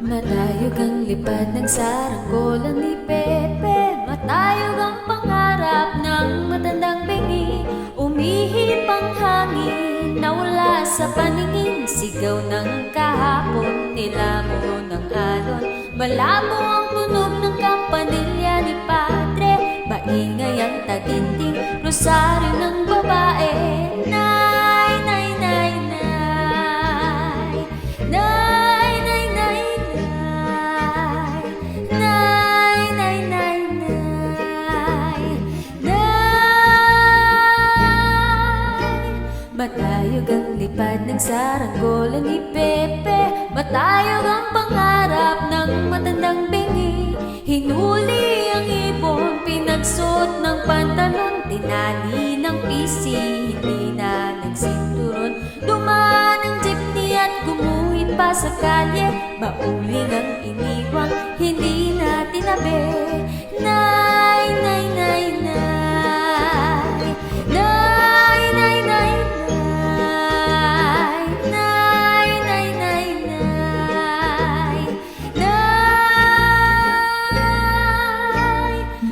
Matayog ang lipad ng saranggola ni Pepe, matayog ang pangarap ng matandang bingi. Umihip ang hangin, nawala sa paningin, sigaw ng kahapon, nilamo ng alon. Malabo ang tunog ng kampanilya ni Padre, maingay ang taginding rosaryo ng babae. Nay, nay, nay, nay, nay, nay, nay, nay, nay, nay, nay, nay. Matayog ang lipad ng saranggola ni Pepe, matayog ang pangarap ng matandang bingi. Hinuli ang ibon, pinagsuot ng pantalon, tinali ng pisi, hindi na nagsinturon. Dumaan ang jeepney at gumuhit pa sa kalye, bauling ang iniwang, hindi na tinabi. Nay, nay, nay, nay, nay, nay, nay, nay, nay, nay, nay, nay, nay.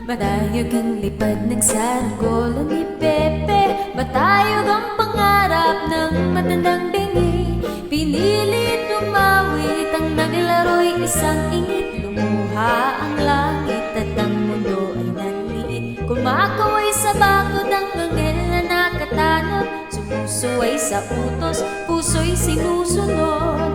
Matayog ang lipad ng saranggola ni Pepe, matayog ang pangarap ng matandang bingi. Pinilit umawit ang naglaro'y isang ingit, lumuha ang langit at ang mundo ay nanliit. Kumakaway sa bakod ang anghel na nakatanod, sumusuway sa utos, puso'y sinusunod.